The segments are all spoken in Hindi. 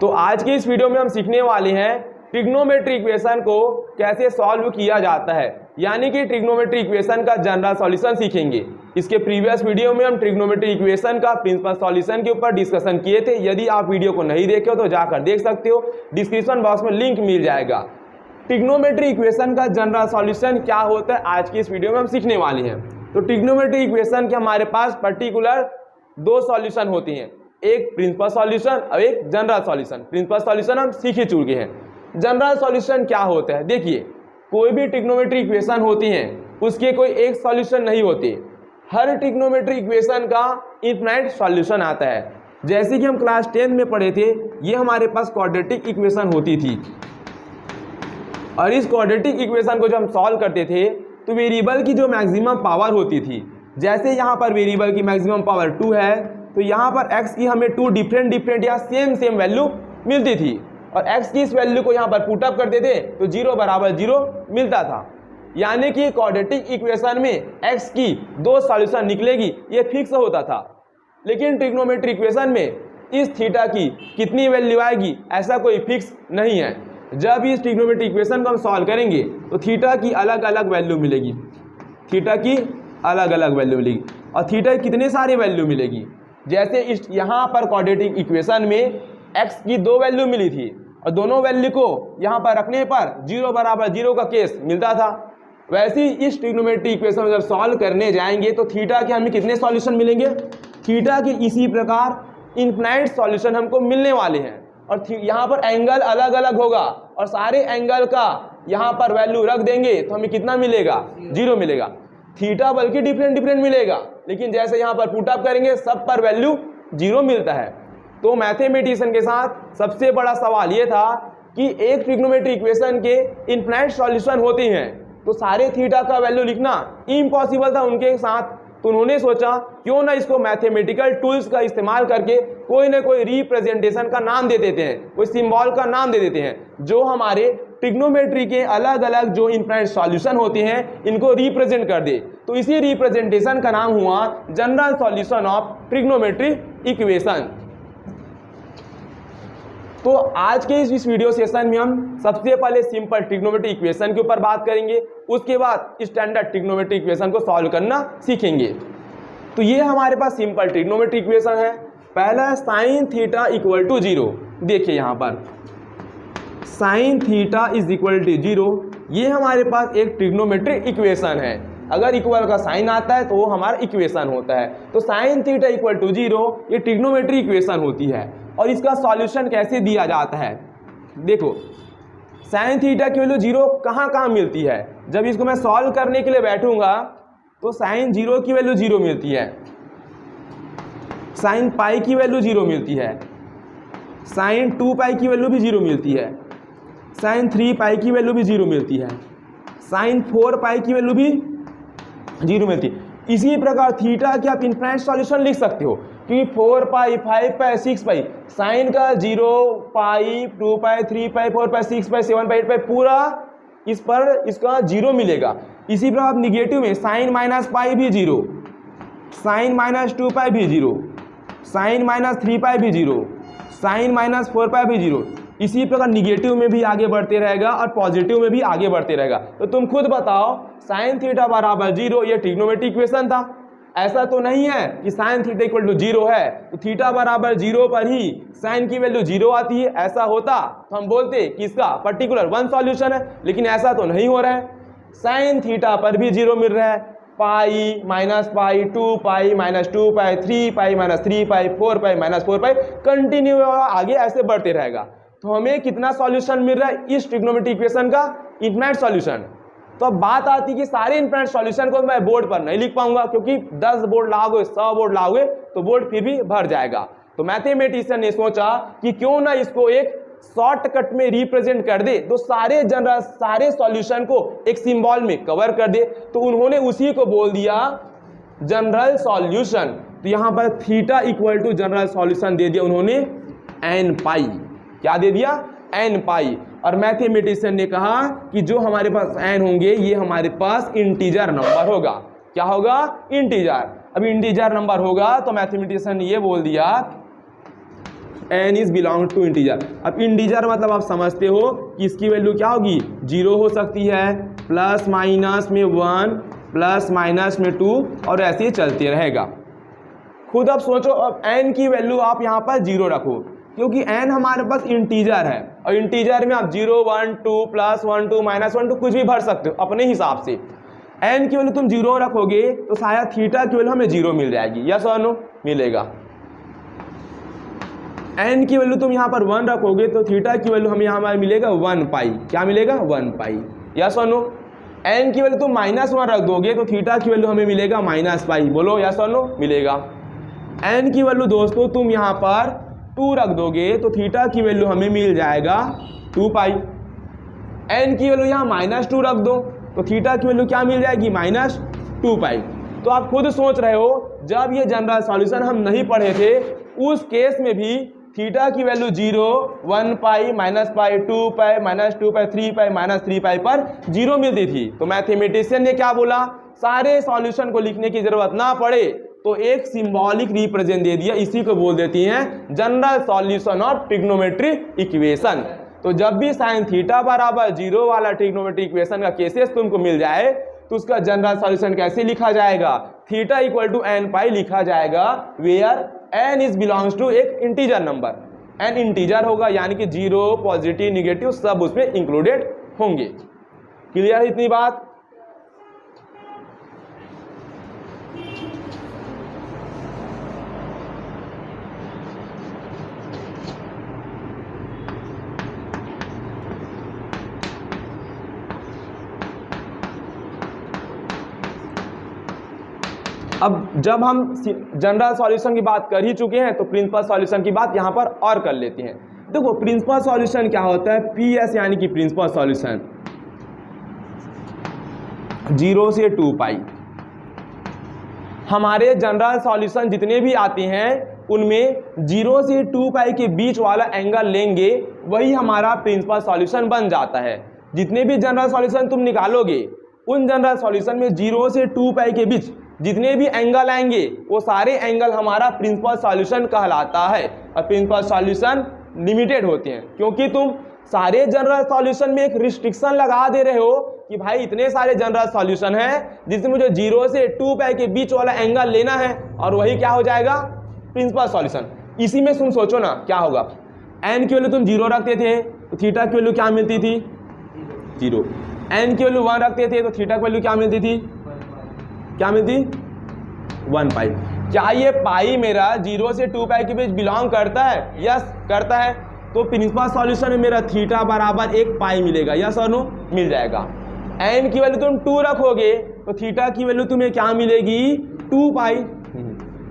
तो आज की इस वीडियो में हम सीखने वाले हैं ट्रिग्नोमेट्री इक्वेशन को कैसे सॉल्व किया जाता है, यानी कि ट्रिग्नोमेट्री इक्वेशन का जनरल सॉल्यूशन सीखेंगे। इसके प्रीवियस वीडियो में हम ट्रिग्नोमेट्री इक्वेशन का प्रिंसिपल सॉल्यूशन के ऊपर डिस्कशन किए थे। यदि आप वीडियो को नहीं देखे हो तो जाकर देख सकते हो, डिस्क्रिप्शन बॉक्स में लिंक मिल जाएगा। ट्रिग्नोमेट्री इक्वेशन का जनरल सॉल्यूशन क्या होता है आज की इस वीडियो में हम सीखने वाले हैं। तो ट्रिग्नोमेट्री इक्वेशन के हमारे पास पर्टिकुलर दो सॉल्यूशन होती हैं, एक प्रिंसिपल सॉल्यूशन और एक जनरल सॉल्यूशन। प्रिंसिपल सॉल्यूशन हम सीख ही चुके हैं। जनरल सॉल्यूशन क्या होता है, देखिए कोई भी ट्रिग्नोमेट्री इक्वेशन होती हैं उसके कोई एक सॉल्यूशन नहीं होती, हर ट्रिग्नोमेट्री इक्वेशन का इनफाइनाइट सॉल्यूशन आता है। जैसे कि हम क्लास 10 में पढ़े थे, ये हमारे पास क्वाड्रेटिक इक्वेशन होती थी और इस क्वाड्रेटिक इक्वेशन को जब हम सॉल्व करते थे तो वेरिएबल की जो मैक्सिमम पावर होती थी, जैसे यहाँ पर वेरिएबल की मैक्सिमम पावर 2 है तो यहाँ पर x की हमें 2 डिफरेंट या सेम वैल्यू मिलती थी और x की इस वैल्यू को यहाँ पर पुट अप करते थे तो 0 बराबर 0 मिलता था। यानी कि क्वाड्रेटिक इक्वेशन में x की दो सॉल्यूशन निकलेगी ये फिक्स होता था। लेकिन ट्रिग्नोमेट्री इक्वेशन में इस थीटा की कितनी वैल्यू आएगी ऐसा कोई फिक्स नहीं है। जब इस ट्रिग्नोमेट्री इक्वेशन को हम सॉल्व करेंगे तो थीटा की अलग अलग वैल्यू मिलेगी, थीटा की अलग अलग वैल्यू मिलेगी और थीटा की कितने सारे वैल्यू मिलेगी। जैसे इस यहाँ पर क्वाड्रेटिक इक्वेशन में x की दो वैल्यू मिली थी और दोनों वैल्यू को यहाँ पर रखने पर 0 बराबर 0 का केस मिलता था। वैसे ही इस ट्रिग्नोमेट्री इक्वेशन में जब सॉल्व करने जाएंगे तो थीटा के हमें कितने सॉल्यूशन मिलेंगे, थीटा के इसी प्रकार इनफाइनाइट सॉल्यूशन हमको मिलने वाले हैं। और यहाँ पर एंगल अलग अलग होगा और सारे एंगल का यहाँ पर वैल्यू रख देंगे तो हमें कितना मिलेगा, 0 मिलेगा। थीटा बल्कि डिफरेंट मिलेगा, लेकिन जैसे यहाँ पर पुट अप करेंगे सब पर वैल्यू 0 मिलता है। तो मैथमेटिशियन के साथ सबसे बड़ा सवाल ये था कि एक ट्रिग्नोमेट्री इक्वेशन के इनफाइनाइट सॉल्यूशन होते हैं तो सारे थीटा का वैल्यू लिखना इम्पॉसिबल था उनके साथ। तो उन्होंने सोचा क्यों ना इसको मैथमेटिकल टूल्स का इस्तेमाल करके कोई ना कोई रिप्रेजेंटेशन का नाम दे देते हैं, कोई सिंबल का नाम दे देते हैं जो हमारे ट्रिग्नोमेट्री के अलग अलग जो इनफाइनाइट सॉल्यूशन होते हैं इनको रिप्रेजेंट कर दे। तो इसी रिप्रेजेंटेशन का नाम हुआ general solution of trigonometry equation. तो आज के इस वीडियो सेशन में हम सबसे पहले सिंपल ट्रिग्नोमेट्री इक्वेशन के ऊपर बात करेंगे, उसके बाद स्टैंडर्ड ट्रिग्नोमेट्री इक्वेशन को सॉल्व करना सीखेंगे। तो ये हमारे पास सिंपल ट्रिग्नोमेट्री इक्वेशन है। पहला साइन थीटा इक्वल टू 0, देखिए यहाँ पर sine theta is equal to 0, ये हमारे पास एक ट्रिग्नोमेट्री इक्वेशन है। अगर इक्वल का साइन आता है तो वो हमारा इक्वेशन होता है। तो साइन थीटा इक्वल टू 0 ये ट्रिग्नोमेट्री इक्वेशन होती है। और इसका सॉल्यूशन कैसे दिया जाता है, देखो साइन थीटा की वैल्यू 0 कहाँ मिलती है। जब इसको मैं सॉल्व करने के लिए बैठूंगा तो साइन 0 की वैल्यू 0 मिलती है, साइन पाई की वैल्यू 0 मिलती है, साइन 2 पाई की वैल्यू भी 0 मिलती है, साइन 3 पाई की वैल्यू भी 0 मिलती है, साइन 4 पाई की वैल्यू भी 0 मिलती है। इसी प्रकार थीटा के आप इनफाइनाइट सॉल्यूशन लिख सकते हो क्योंकि 4 पाई 5 पाई 6 पाई साइन का 0 पाई 2 पाई 3 पाई 4 पाई 6 पाई 7 पाई 8 पाई पूरा इस पर इसका 0 मिलेगा। इसी प्रकार आप निगेटिव में साइन माइनस पाई भी 0, साइन माइनस 2 पाई भी 0, साइन माइनस 3 पाई भी 0, साइन माइनस 4 पाई भी 0। इसी प्रकार निगेटिव में भी आगे बढ़ते रहेगा और पॉजिटिव में भी आगे बढ़ते रहेगा। तो तुम खुद बताओ साइन थीटा बराबर 0 ये ट्रिग्नोमेट्री इक्वेशन था। ऐसा तो नहीं है कि साइन थीटा इक्वल टू 0 है तो थीटा बराबर 0 पर ही साइन की वैल्यू 0 आती है। ऐसा होता तो हम बोलते कि इसका पर्टिकुलर वन सॉल्यूशन है, लेकिन ऐसा तो नहीं हो रहा है। साइन थीटा पर भी 0 मिल रहा है, pi minus pi 2 pi minus 2 पाई 3 पाई माइनस 3 पाई 4 पाई माइनस 4 पाई कंटिन्यू आगे ऐसे बढ़ते रहेगा। तो हमें कितना सॉल्यूशन मिल रहा है इस ट्रिग्नोमेट्री इक्वेशन का, इनफाइनाइट सॉल्यूशन। तो अब बात आती है कि सारे इनफाइनाइट सॉल्यूशन को मैं बोर्ड पर नहीं लिख पाऊंगा क्योंकि 10 बोर्ड लाओगे 100 बोर्ड लाओगे तो बोर्ड फिर भी भर जाएगा। तो मैथमेटिशियन ने सोचा कि क्यों ना इसको एक शॉर्टकट में रिप्रेजेंट कर दे, तो सारे सॉल्यूशन को एक सिंबल में कवर कर दे। तो उन्होंने उसी को बोल दिया जनरल सॉल्यूशन। तो यहाँ पर theta equal to general solution दे दिया उन्होंने n पाई। क्या दे दिया, n पाई। और मैथमेटिशियन ने कहा कि जो हमारे पास n होंगे ये हमारे पास इंटीजर नंबर होगा। क्या होगा, इंटीजर। अब इंटीजर नंबर होगा तो मैथमेटिशियन ने ये बोल दिया n is belong to integer. अब इंटीजर मतलब आप समझते हो कि इसकी वैल्यू क्या होगी, 0 हो सकती है, प्लस माइनस में 1, प्लस माइनस में 2 और ऐसे ही चलते रहेगा। खुद अब सोचो, अब n की वैल्यू आप यहाँ पर 0 रखो, क्योंकि n हमारे पास इंटीजर है और इंटीजर में आप 0, 1, 2, प्लस 1, 2, माइनस 1, 2 कुछ भी भर सकते हो अपने हिसाब से। n की वैल्यू तुम 0 रखोगे तो शायद थीटा की वैल्यू हमें 0 मिल जाएगी, यस और नो, मिलेगा। n की वैल्यू तुम यहाँ पर 1 रखोगे तो थीटा की वैल्यू हमें यहाँ पर मिलेगा 1 पाई, क्या मिलेगा 1 पाई, यस और नो। n की वैल्यू तुम -1 रख दोगे तो थीटा की वैल्यू हमें मिलेगा -पाई, बोलो यस और नो, मिलेगा। n की वैल्यू दोस्तों तुम यहाँ पर 2 रख दोगे तो थीटा की वैल्यू हमें मिल जाएगा 2 पाई। n की वैल्यू यहाँ -2 रख दो तो थीटा की वैल्यू क्या मिल जाएगी, -2 पाई। तो आप खुद सोच रहे हो, जब ये जनरल सॉल्यूशन हम नहीं पढ़े थे उस केस में भी थीटा की वैल्यू 0, 1 पाई, -पाई, 2 पाई, -2 पाई, 3 पाई, -3 पाई पर 0 मिलती थी। तो मैथमेटिशियन ने क्या बोला, सारे सॉल्यूशन को लिखने की जरूरत ना पड़े तो एक सिंबॉलिक रिप्रेजेंट दे दिया, इसी को बोल देती हैं general solution of trigonometric equation. तो जब भी साइन थीटा बराबर 0 वाला ट्रिग्नोमेट्रिक इक्वेशन का केसेस तुमको मिल जाए तो उसका जनरल सॉल्यूशन कैसे लिखा जाएगा, theta equal to n pi लिखा जाएगा, where n is belongs to एक इंटीजर नंबर, n इंटीजर होगा यानी कि 0, पॉजिटिव, निगेटिव सब उसमें इंक्लूडेड होंगे। क्लियर है इतनी बात। अब जब हम जनरल सॉल्यूशन की बात कर ही चुके हैं तो प्रिंसिपल सॉल्यूशन की बात यहाँ पर और कर लेते हैं। देखो प्रिंसिपल सॉल्यूशन क्या होता है, PS यानी कि प्रिंसिपल सॉल्यूशन 0 से 2 पाई। हमारे जनरल सॉल्यूशन जितने भी आते हैं उनमें 0 से 2 पाई के बीच वाला एंगल लेंगे, वही हमारा प्रिंसिपल सॉल्यूशन बन जाता है। जितने भी जनरल सॉल्यूशन तुम निकालोगे उन जनरल सॉल्यूशन में 0 से 2 पाई के बीच जितने भी एंगल आएंगे वो सारे एंगल हमारा प्रिंसिपल सॉल्यूशन कहलाता है। और प्रिंसिपल सॉल्यूशन लिमिटेड होते हैं क्योंकि तुम सारे जनरल सॉल्यूशन में एक रिस्ट्रिक्शन लगा दे रहे हो कि भाई इतने सारे जनरल सॉल्यूशन हैं जिसमें मुझे 0 से 2 पाई के बीच वाला एंगल लेना है और वही क्या हो जाएगा, प्रिंसिपल सॉल्यूशन। इसी में तुम सोचो ना क्या होगा, n की वैल्यू तुम 0 रखते थे तो थीटा की वैल्यू क्या मिलती थी, 0। n की वैल्यू 1 रखते थे तो थीटा की वैल्यू क्या मिलती थी, क्या मिलती, 1 पाई। क्या ये पाई मेरा 0 से 2 पाई के बीच बिलोंग करता है, यस करता है। तो प्रिंसिपल सॉल्यूशन में मेरा थीटा बराबर 1 पाई मिलेगा, यस और नो, मिल जाएगा। n की वैल्यू तुम 2 रखोगे तो थीटा की वैल्यू तुम्हें क्या मिलेगी, 2 पाई।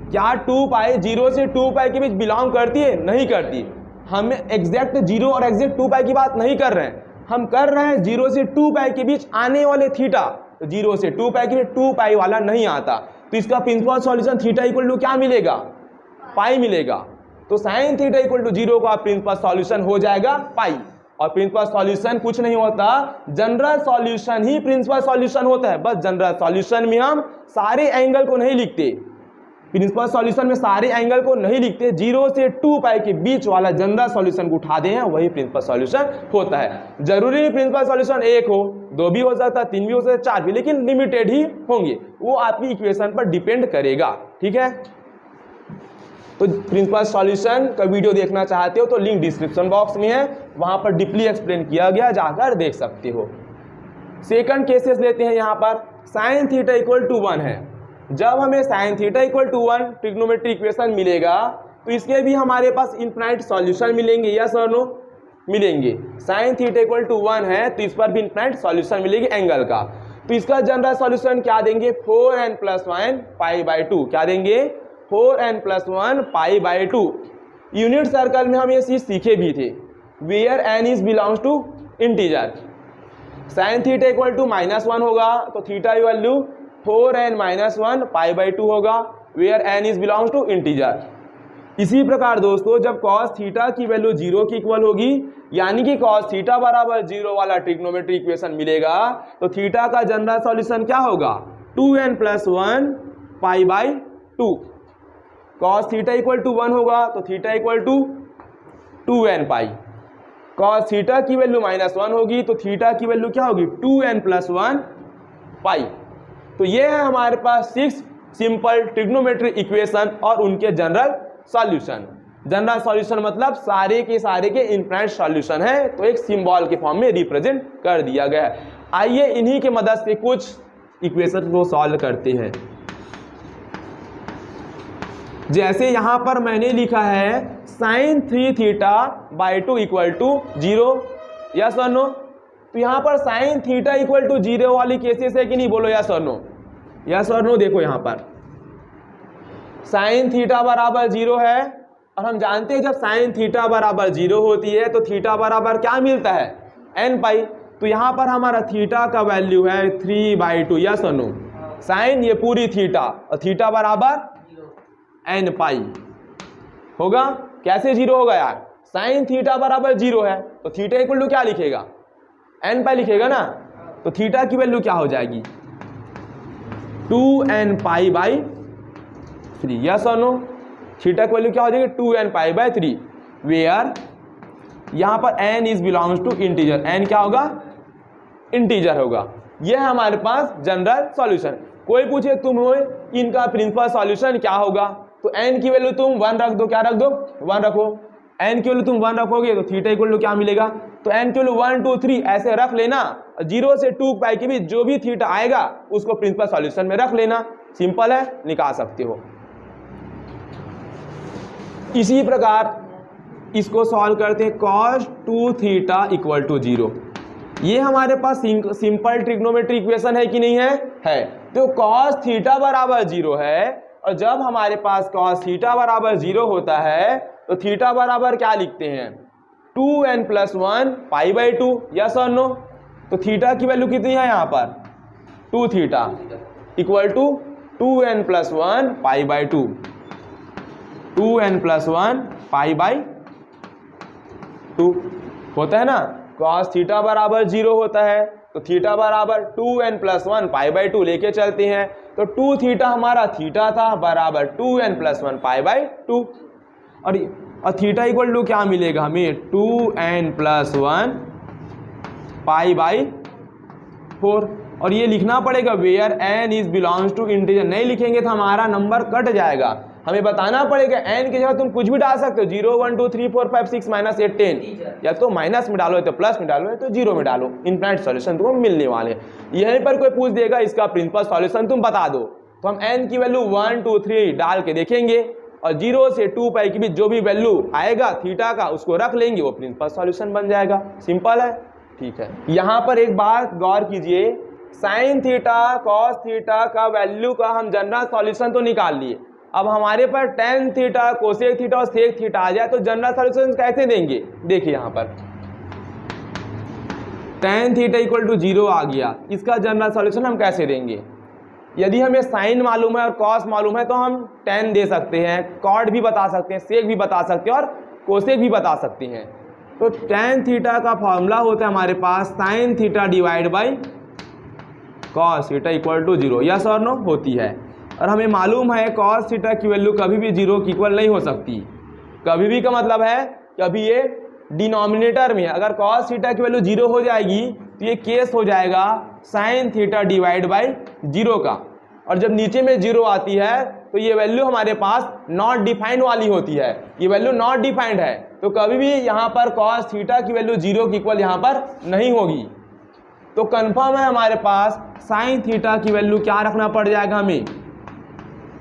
क्या 2 पाई 0 से 2 पाई के बीच बिलोंग करती है, नहीं करती। हम एग्जैक्ट 0 और एग्जैक्ट 2 पाई की बात नहीं कर रहे हैं, हम कर रहे हैं 0 से 2 पाई के बीच आने वाले थीटा। तो 0 से 2 पाई के बीच 2 पाई वाला नहीं आता, तो इसका principal solution theta equal to क्या मिलेगा, पाई मिलेगा। तो साइन थीटा इक्वल टू 0 का प्रिंसिपल सॉल्यूशन हो जाएगा पाई। और प्रिंसिपल सॉल्यूशन कुछ नहीं होता, जनरल सॉल्यूशन ही प्रिंसिपल सॉल्यूशन होता है। बस जनरल सॉल्यूशन में हम सारे एंगल को नहीं लिखते, प्रिंसिपल सॉल्यूशन में सारे एंगल को नहीं लिखते, 0 से 2 पाई के बीच वाला जनरल सॉल्यूशन को उठा दें, वही प्रिंसिपल सॉल्यूशन होता है। जरूरी नहीं प्रिंसिपल सॉल्यूशन 1 हो, 2 भी हो सकता है, 3 भी हो सकता है, 4 भी, लेकिन लिमिटेड ही होंगे, वो आपकी इक्वेशन पर डिपेंड करेगा। ठीक है, तो प्रिंसिपल सॉल्यूशन का वीडियो देखना चाहते हो तो लिंक डिस्क्रिप्शन बॉक्स में है, वहां पर डीपली एक्सप्लेन किया गया, जाकर देख सकते हो। सेकंड केसेस लेते हैं। यहाँ पर साइन थीटा इक्वल टू 1 है। जब हमें sine theta equal to 1 trigonometric equation मिलेगा तो इसके भी हमारे पास इनफाइनाइट सॉल्यूशन मिलेंगे, यस और नो, मिलेंगे। साइन थीटा इक्वल टू 1 है तो इस पर भी इनफाइनाइट सॉल्यूशन मिलेगी एंगल का। तो इसका जनरल सॉल्यूशन क्या देंगे, 4n + 1 π/2। क्या देंगे, 4n + 1 π/2। यूनिट सर्कल में हम ये चीज सीखे भी थे, where n is belongs to integer. Sine theta equal to -1 होगा तो थीटा की वैल्यू 4n - 1 π/2 होगा, where n is belongs to integer. इसी प्रकार दोस्तों जब cos थीटा की वैल्यू 0 की इक्वल होगी, यानी कि cos थीटा बराबर 0 वाला ट्रिग्नोमेट्रिक इक्वेशन मिलेगा, तो थीटा का जनरल सॉल्यूशन क्या होगा, 2n + 1 π/2। cos theta equal to 1 होगा तो theta equal to 2n pi. cos theta की वैल्यू -1 होगी तो थीटा की वैल्यू क्या होगी 2n + 1 पाई। तो ये है हमारे पास 6 सिंपल ट्रिग्नोमेट्रिक इक्वेशन और उनके जनरल सॉल्यूशन। जनरल सॉल्यूशन मतलब सारे के इनफाइनाइट सॉल्यूशन है, तो एक सिंबल के फॉर्म में रिप्रेजेंट कर दिया गया है। आइए इन्हीं के मदद से कुछ इक्वेशन को सॉल्व करते हैं। जैसे यहां पर मैंने लिखा है sin 3 थीटा बाई 2 = 0, यस और नो। तो यहां पर sin थीटा = 0 वाली केसेस है कि नहीं, बोलो यस और नो। यस और नो। देखो यहां पर sin थीटा बराबर 0 है और हम जानते हैं जब sin थीटा बराबर 0 होती है तो थीटा बराबर क्या मिलता है n पाई। तो यहां पर हमारा थीटा का वैल्यू है 3/2, यस और नो। साइन ये पूरी थीटा और थीटा बराबर n पाई होगा। कैसे 0 होगा यार, साइन थीटा बराबर 0 है तो थीटा = क्या लिखेगा n पाई लिखेगा ना। तो थीटा की वैल्यू क्या हो जाएगी 2n π/3, यस और नो। थीटा की वैल्यू क्या हो जाएगी 2n π/3, वेयर यहां पर n is belongs to integer, n क्या होगा इंटीजर होगा। यह है हमारे पास जनरल सॉल्यूशन। कोई पूछे तुम हो इनका प्रिंसिपल सॉल्यूशन क्या होगा, तो n की वैल्यू तुम 1 रख दो, क्या रख दो 1 रखो। n की वैल्यू तुम 1 रखोगे तो थीटा = क्या मिलेगा, तो n की वैल्यू 1 2 3 ऐसे रख लेना। 0 से 2 पाई के बीच जो भी थीटा आएगा उसको प्रिंसिपल सॉल्यूशन में रख लेना, सिंपल है, निकाल सकते हो। इसी प्रकार इसको सॉल्व करते हैं। cos 2 थीटा = 0, ये हमारे पास सिंपल ट्रिग्नोमेट्री इक्वेशन है कि नहीं है। तो cos थीटा बराबर 0 है और जब हमारे पास cos थीटा बराबर 0 होता है तो थीटा बराबर क्या लिखते हैं 2n + 1 π/2, यस और नो। तो थीटा की वैल्यू कितनी है यहाँ पर 2 थीटा = 2n + 1 π/2, 2n + 1 π/2 होता है ना। cos थीटा बराबर 0 होता है तो थीटा बराबर 2n + 1 π/2 लेके चलते हैं। तो 2 थीटा हमारा थीटा था बराबर 2n + 1 π/2 और थीटा = क्या मिलेगा हमें 2n + 1 π/4। और ये लिखना पड़ेगा where n is belongs to integer, नहीं लिखेंगे तो हमारा नंबर कट जाएगा। हमें बताना पड़ेगा n की जगह तुम कुछ भी डाल सकते हो, 0 1 2 3 4 5 6 -8 10, या तो माइनस में डालो तो प्लस में डालो तो 0 में डालो, इनफाइनाइट सॉल्यूशन तुमको मिलने वाले हैं। यहीं पर कोई पूछ देगा इसका प्रिंसिपल सॉल्यूशन तुम बता दो, तो हम n की वैल्यू 1 2 3 डाल के देखेंगे और 0 से 2 पाई के बीच जो भी वैल्यू आएगा थीटा का उसको रख लेंगे, वो प्रिंसिपल सॉल्यूशन बन जाएगा। सिंपल है, ठीक है। यहाँ पर एक बात गौर कीजिए, साइन थीटा कॉस थीटा का वैल्यू का हम जनरल सॉल्यूशन तो निकाल लिए, अब हमारे पर tan थीटा कोसेक थीटा और सेक थीटा आ जाए तो जनरल सॉल्यूशन कैसे देंगे। देखिए यहाँ पर tan थीटा = 0 आ गया, इसका जनरल सॉल्यूशन हम कैसे देंगे। यदि हमें साइन मालूम है और कॉस मालूम है तो हम tan दे सकते हैं, कॉट भी बता सकते हैं, सेक भी बता सकते हैं और कोसेक भी बता सकते हैं। तो tan थीटा का फॉर्मूला होता है हमारे पास sine theta divide by cos theta = 0, yes और नो होती है। और हमें मालूम है कॉस थीटा की वैल्यू कभी भी 0 के इक्वल नहीं हो सकती। कभी भी का मतलब है कभी ये डिनोमिनेटर में, अगर कॉस थीटा की वैल्यू 0 हो जाएगी तो ये केस हो जाएगा साइन थीटा डिवाइड बाई 0 का, और जब नीचे में 0 आती है तो ये वैल्यू हमारे पास नॉट डिफाइंड वाली होती है, ये वैल्यू नॉट डिफाइंड है। तो कभी भी यहाँ पर कॉस थीटा की वैल्यू 0 के इक्वल यहाँ पर नहीं होगी। तो कंफर्म है हमारे पास साइन थीटा की वैल्यू क्या रखना पड़ जाएगा, हमें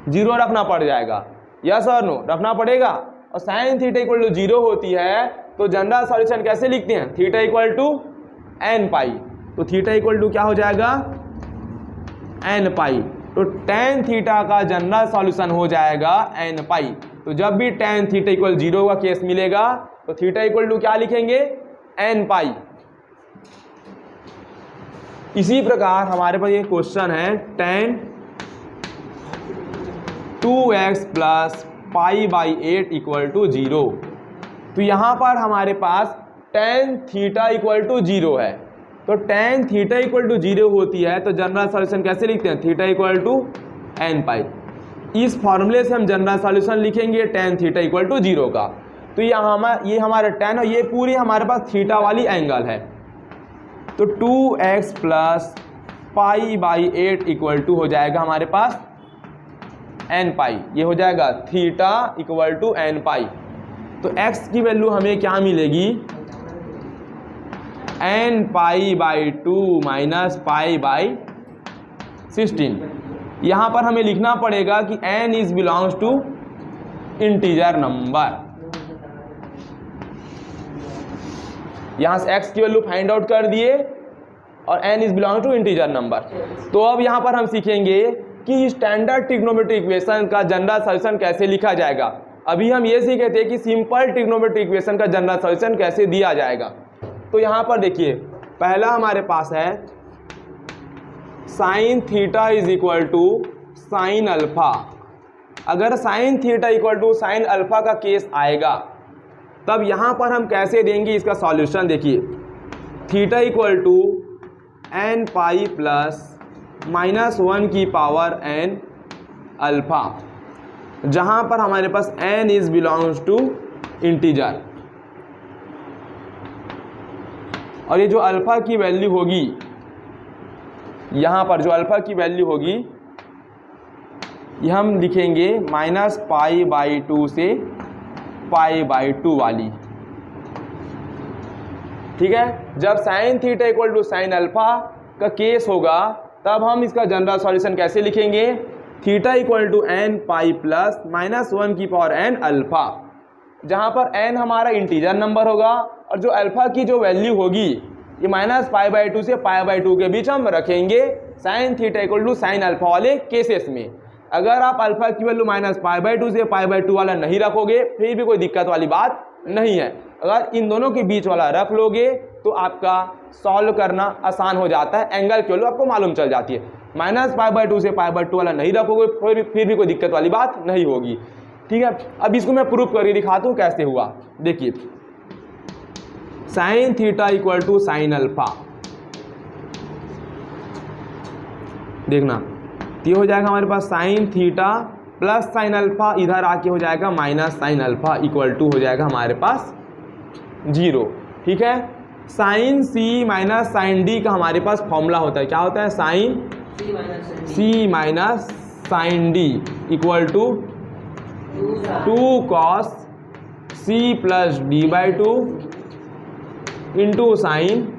0 रखना पड़ जाएगा, यस और नो रखना पड़ेगा। और साइन थीटा = 0 होती है तो जनरल सॉल्यूशन कैसे लिखते हैं, थीटा = n पाई, तो थीटा = क्या हो जाएगा n पाई। तो tan थीटा का जनरल सॉल्यूशन हो जाएगा n पाई। तो जब भी tan थीटा = 0 का केस मिलेगा तो थीटा = क्या लिखेंगे n पाई। इसी प्रकार हमारे पास ये क्वेश्चन है tan 2x + π/8 = 0। तो यहाँ पर हमारे पास tan थीटा = 0 है, तो tan थीटा = 0 होती है तो जनरल सॉल्यूशन कैसे लिखते हैं, थीटा = n पाई। इस फॉर्मूले से हम जनरल सॉल्यूशन लिखेंगे tan थीटा = 0 का। तो ये हमारा tan और ये पूरी हमारे पास थीटा वाली एंगल है। तो 2x plus pi by 8 equal to हो जाएगा हमारे पास n पाई, ये हो जाएगा theta equal to n pi. तो x की वैल्यू हमें क्या मिलेगी, n pi by 2 minus pi by 16। यहाँ पर हमें लिखना पड़ेगा कि n is belongs to integer number. यहाँ से x की वैल्यू फाइंड आउट कर दिए और n is belong to integer number. तो अब यहाँ पर हम सीखेंगे कि स्टैंडर्ड ट्रिग्नोमेट्रिक इक्वेशन का जनरल सॉल्यूशन कैसे लिखा जाएगा। अभी हम ये सीखे थे कि सिंपल ट्रिग्नोमेट्रिक इक्वेशन का जनरल सॉल्यूशन कैसे दिया जाएगा। तो यहाँ पर देखिए, पहला हमारे पास है sine theta is equal to sine alpha. अगर sine theta equal to sine alpha का केस आएगा तब यहाँ पर हम कैसे देंगे इसका सॉल्यूशन। देखिए, theta equal to n pi plus -1 की पावर n अल्फा, जहाँ पर हमारे पास n is belongs to integer. और ये जो अल्फा की वैल्यू होगी, यहाँ पर जो अल्फा की वैल्यू होगी ये हम लिखेंगे -π/2 से π/2 वाली। ठीक है, जब sine theta equal to sine alpha का केस होगा तब हम इसका जनरल सॉल्यूशन कैसे लिखेंगे, theta equal to n pi plus -1 की पावर n अल्फा, जहाँ पर n हमारा इंटीजर नंबर होगा और जो अल्फा की जो वैल्यू होगी ये -π/2 से π/2 के बीच हम रखेंगे sine theta equal to sine alpha वाले केसेस में। अगर आप अल्फा की वैल्यू -π/2 से π/2 वाला नहीं रखोगे फिर भी कोई दिक्कत वाली बात नहीं है। अगर इन दोनों के बीच वाला रख लोगे तो आपका सॉल्व करना आसान हो जाता है, एंगल की वैल्यू आपको मालूम चल जाती है। -π/2 से π/2 वाला नहीं रखोगे फिर भी कोई दिक्कत वाली बात नहीं होगी। ठीक है, अब इसको मैं प्रूफ करके दिखाता हूँ कैसे हुआ। देखिए, sine theta equal to sine alpha, देखना ये हो जाएगा हमारे पास sine theta plus sine alpha, इधर आके हो जाएगा minus sine alpha equal to हो जाएगा हमारे पास 0। ठीक है, sine C minus sine D का हमारे पास फॉर्मूला होता है, क्या होता है, sine C minus sine D equal to 2 cos C plus d/2 into sine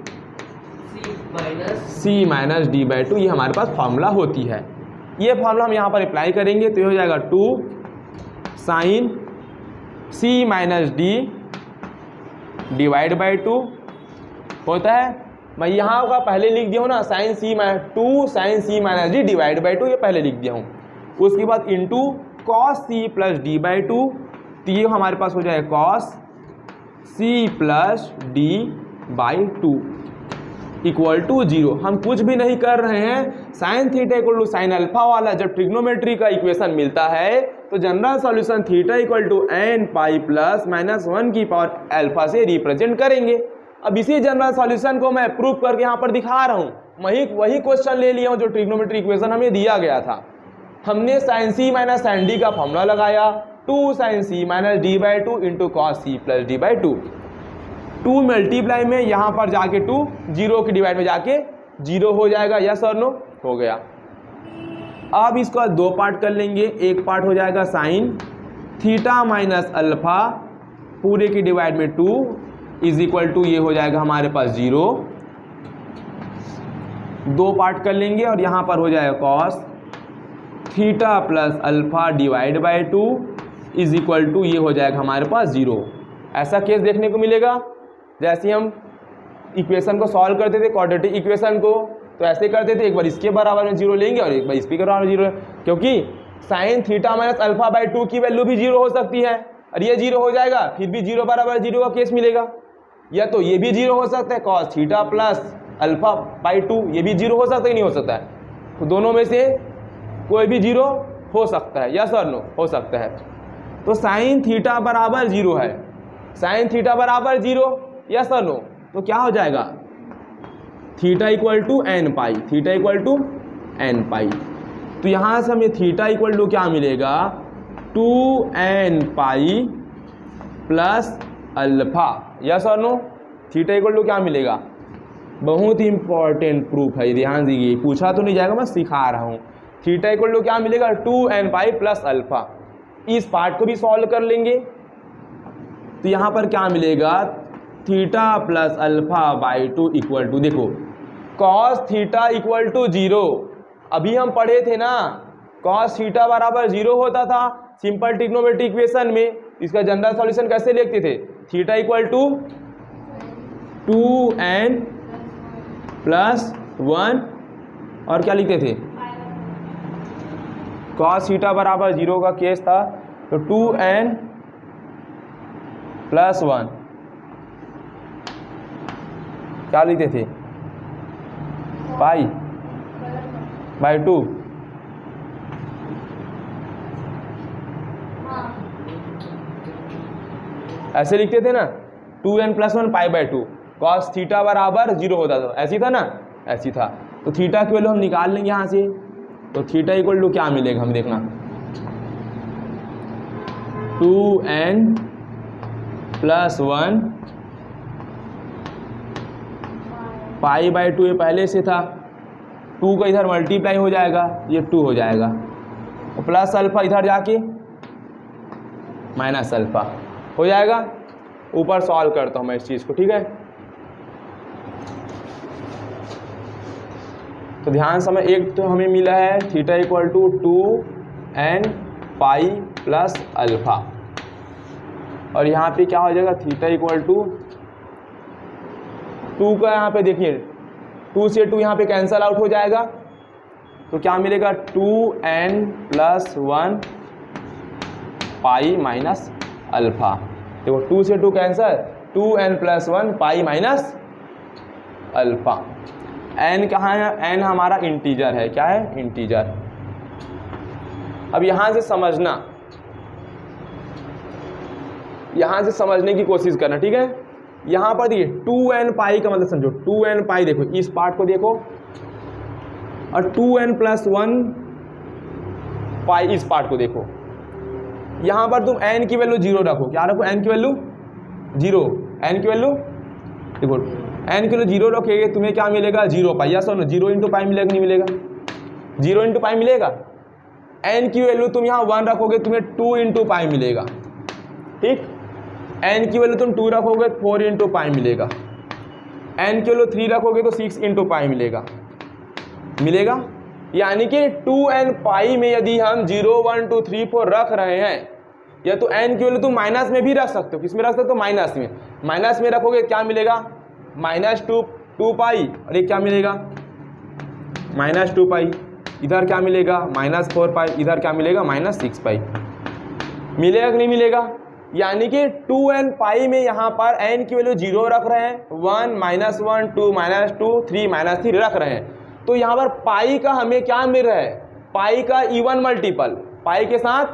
C minus d/2, ये हमारे पास फॉर्मूला होती है। ये फॉर्मूला हम यहाँ पर अप्लाई करेंगे तो ये हो जाएगा 2 साइन सी माइनस डी डिवाइड/2 होता है। मैं यहाँ का पहले लिख दिया हूँ ना, sign C minus 2 sine C minus D डिवाइड/2, ये पहले लिख दिया हूँ। उसके बाद इंटू कॉस सी प्लस d/2, तो ये हमारे पास हो जाएगा cos C plus d/2 equal to 0। हम कुछ भी नहीं कर रहे हैं, sine theta equal to sine alpha वाला जब ट्रिग्नोमेट्री का इक्वेशन मिलता है तो general solution theta equal to n pi plus -1 की पावर अल्फा से रिप्रेजेंट करेंगे। अब इसी जनरल सॉल्यूशन को मैं प्रूफ करके यहाँ पर दिखा रहा हूँ। वही क्वेश्चन ले लिया हूँ जो ट्रिग्नोमेट्री इक्वेशन हमें दिया गया था। हमने sine C minus sine D का फॉर्मूला लगाया, 2 sine C minus d/2 into cos सी प्लस d/2। 2 मल्टीप्लाई में यहाँ पर जाके 2 0 के डिवाइड में जाके 0 हो जाएगा, यस और नो, हो गया। अब इसका 2 पार्ट कर लेंगे। एक पार्ट हो जाएगा साइन थीटा माइनस अल्फा पूरे की डिवाइड में 2 इज इक्वल टू, ये हो जाएगा हमारे पास 0। 2 पार्ट कर लेंगे और यहाँ पर हो जाएगा cos theta plus alpha divide is equal to, ये हो जाएगा हमारे पास 0। ऐसा केस देखने को मिलेगा जैसे हम इक्वेशन को सॉल्व करते थे क्वाड्रेटिक इक्वेशन को, तो ऐसे करते थे, एक बार इसके बराबर में 0 लेंगे और एक बार इसके बराबर में 0, क्योंकि साइन थीटा माइनस अल्फा/2 की वैल्यू भी 0 हो सकती है और ये 0 हो जाएगा, फिर भी 0 बराबर 0 का केस मिलेगा। या तो ये भी 0 हो सकता है, कॉस थीटा प्लस अल्फा/2 ये भी 0 हो सकता है, नहीं हो सकता है, तो दोनों में से कोई भी 0 हो सकता है, यस और नो, हो सकता है। तो साइन थीटा बराबर 0 है, साइन थीटा बराबर 0, यस और नो, तो क्या हो जाएगा, theta equal to n pi, theta equal to n pi. तो यहाँ से हमें थीटा इक्वल टू क्या मिलेगा, 2n pi plus alpha, yes और नो। थीटा इक्वल टू क्या मिलेगा, बहुत ही इंपॉर्टेंट प्रूफ है, ध्यान दीजिए, पूछा तो नहीं जाएगा, मैं सिखा रहा हूँ। थीटा इक्वल टू क्या मिलेगा, 2n पाई प्लस अल्फा। इस पार्ट को भी सॉल्व कर लेंगे तो यहाँ पर क्या मिलेगा, theta plus alpha by 2 equal to, देखो कॉस थीटा इक्वल टू 0, अभी हम पढ़े थे ना, कॉस थीटा बराबर 0 होता था सिंपल ट्रिग्नोमेट्रिक इक्वेशन में। इसका जनरल सॉल्यूशन कैसे लिखते थे, theta equal to 2n plus 1 और क्या लिखते थे, कॉस थीटा बराबर 0 का केस था तो 2n प्लस 1 क्या लिखते थे, पाई बाई 2। ऐसे लिखते थे ना, 2n plus 1 pi by 2, cos theta बराबर 0 होता था, ऐसी था ना, ऐसी था। तो थीटा की वैल्यू हम निकाल लेंगे यहाँ से, तो थीटा इक्वल टू क्या मिलेगा, हम देखना 2n प्लस 1 पाई बाई 2, ये पहले से था, 2 का इधर मल्टीप्लाई हो जाएगा, ये 2 हो जाएगा, और प्लस अल्फा इधर जाके माइनस अल्फा हो जाएगा। ऊपर सॉल्व करता हूँ मैं इस चीज़ को, ठीक है। तो ध्यान समय, एक तो हमें मिला है theta equal to 2n pi plus alpha, और यहाँ पे क्या हो जाएगा, थीटा इक्वल टू 2 का, यहाँ पे देखिए 2 से 2 यहाँ पे कैंसल आउट हो जाएगा, तो क्या मिलेगा 2n plus 1 pi minus alpha. देखो 2 से 2 cancel, 2n plus 1 pi minus alpha. n कहाँ है, n हमारा इंटीजर है, क्या है, इंटीजर। अब यहाँ से समझना, यहाँ से समझने की कोशिश करना, ठीक है। यहाँ पर देखिए 2n पाई का मतलब समझो, 2n पाई देखो, इस पार्ट को देखो, और 2n प्लस 1 पाई इस पार्ट को देखो। यहाँ पर तुम n की वैल्यू 0 रखो, क्या रखो, n की वैल्यू 0, n की वैल्यू देखो, n की वैल्यू 0 रखोगे, तुम्हें क्या मिलेगा, 0 पाई, या सुनो 0 इंटू पाई मिलेगा, नहीं मिलेगा, 0 इंटू पाई मिलेगा। n की वैल्यू तुम यहाँ 1 रखोगे, तुम्हें 2 इंटू पाई मिलेगा, ठीक। n की वैल्यू तुम 2 रखोगे, 4 इंटू पाई मिलेगा। n की वैल्यू 3 रखोगे तो 6 इंटू पाई मिलेगा, मिलेगा। यानी कि 2n पाई में यदि हम 0 1 2 3 4 रख रहे हैं, या तो n की वैल्यू तुम माइनस में भी रख सकते हो, किसमें रख सकते हो, माइनस में। माइनस में रखोगे क्या मिलेगा, -2 पाई, और ये क्या मिलेगा, -2 पाई। इधर क्या मिलेगा, -4 पाई, इधर क्या मिलेगा, -6 पाई। मिलेगा कि नहीं मिलेगा। यानी कि 2n पाई में यहाँ पर n की वैल्यू 0 रख रहे हैं, 1 -1 2 -2 3 -3 रख रहे हैं, तो यहाँ पर पाई का हमें क्या मिल रहा है, पाई का इवन मल्टीपल, पाई के साथ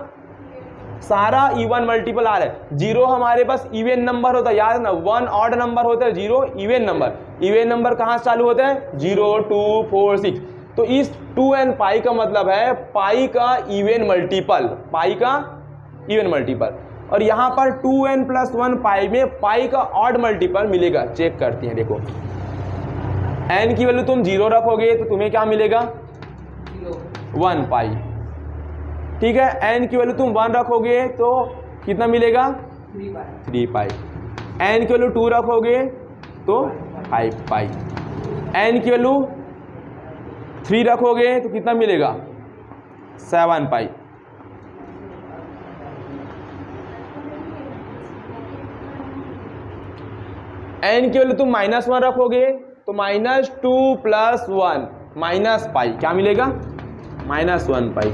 सारा इवन मल्टीपल आ रहा है। 0 हमारे पास इवन नंबर होता है, याद है ना, 1 ऑड नंबर होता है, 0 इवन नंबर। इवन नंबर कहाँ से चालू होता है, 0 2 4 6। तो इस 2n पाई का मतलब है पाई का इवन मल्टीपल, पाई का इवन मल्टीपल। और यहाँ पर 2n प्लस 1 पाई में पाई का ऑड मल्टीपल मिलेगा, चेक करते हैं। देखो n की वैल्यू तुम 0 रखोगे तो तुम्हें क्या मिलेगा, 1 पाई, ठीक है। n की वैल्यू तुम 1 रखोगे तो कितना मिलेगा, 3 पाई। n की वैल्यू 2 रखोगे तो 5 पाई। n की वैल्यू 3 रखोगे तो कितना मिलेगा, 7 पाई। n की वैल्यू तुम -1 रखोगे तो -2 प्लस 1 माइनस पाई, क्या मिलेगा, -1 पाई।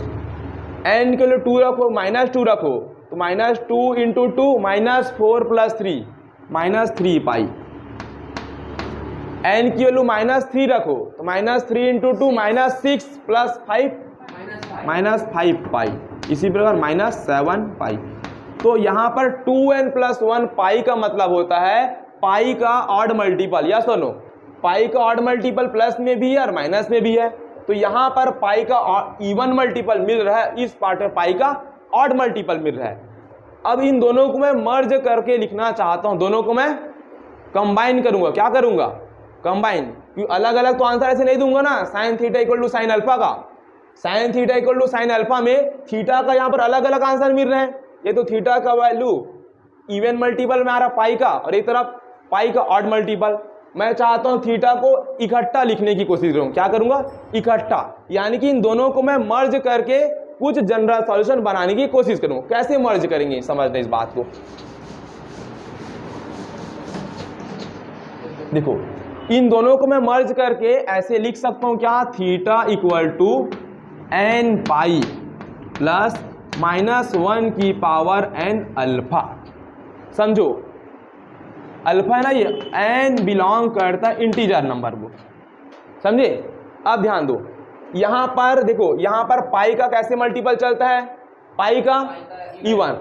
n की वैल्यू 2 रखो, -2 रखो तो -2 इंटू 2 -4 प्लस 3 -3 पाई। n की वैल्यू -3 रखो तो -3 इंटू 2 -6 प्लस 5 -5 पाई। इसी प्रकार -7 पाई। तो यहाँ पर 2n प्लस 1 पाई का मतलब होता है पाई का ऑड मल्टीपल, या सुनो, पाई का ऑड मल्टीपल प्लस में भी है और माइनस में भी है। तो यहाँ पर पाई का इवन मल्टीपल मिल रहा है, इस पार्ट में पाई का ऑड मल्टीपल मिल रहा है। अब इन दोनों को मैं मर्ज करके लिखना चाहता हूं, दोनों को मैं कंबाइन करूंगा। क्या करूंगा? कंबाइन। क्योंकि अलग अलग तो आंसर ऐसे नहीं दूंगा ना, sine theta equal to sine alpha का, sine theta equal to sine alpha में थीटा का यहाँ पर अलग अलग आंसर मिल रहे हैं। ये तो थीटा का वैल्यू इवन मल्टीपल में आ रहा पाई का, और एक तरफ पाई का ऑड मल्टीपल। मैं चाहता हूं थीटा को इकट्ठा लिखने की कोशिश करूं। क्या करूंगा? इकट्ठा, यानी कि इन दोनों को मैं मर्ज करके कुछ जनरल सॉल्यूशन बनाने की कोशिश करूं। कैसे मर्ज करेंगे समझते इस बात को। देखो इन दोनों को मैं मर्ज करके ऐसे लिख सकता हूं क्या, theta equal to n pi plus -1 की पावर एन अल्फा। समझो अल्फा है ना, ये एन बिलोंग करता है इंटीजर नंबर को, समझे। अब ध्यान दो, यहां पर देखो, यहां पर पाई का कैसे मल्टीपल चलता है, पाई का इवन,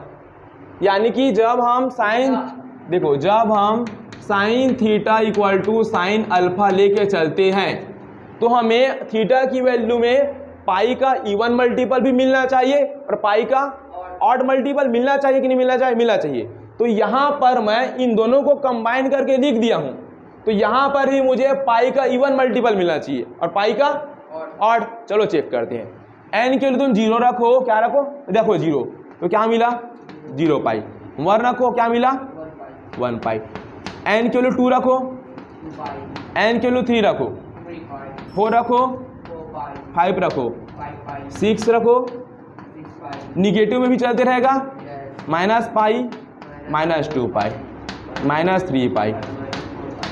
यानी कि जब हम साइन, देखो जब हम sine theta equal to sine alpha लेके चलते हैं तो हमें थीटा की वैल्यू में पाई का इवन मल्टीपल भी मिलना चाहिए और पाई का ऑड मल्टीपल मिलना चाहिए कि नहीं मिलना चाहिए? मिलना चाहिए। तो यहां पर मैं इन दोनों को कंबाइन करके लिख दिया हूं, तो यहां पर ही मुझे पाई का इवन मल्टीपल मिलना चाहिए और पाई का ऑड। चलो चेक करते हैं। एन के लिए तुम 0 रखो, क्या रखो? देखो 0, तो क्या मिला? 0 पाई। 1 रखो, क्या मिला? 1 पाई। एन के लिए 2 रखो, एन के लिए 3 रखो, 4 रखो, 5 रखो, 6 रखो, निगेटिव में भी चलते रहेगा, माइनस पाई, -2 पाई, -3 पाई,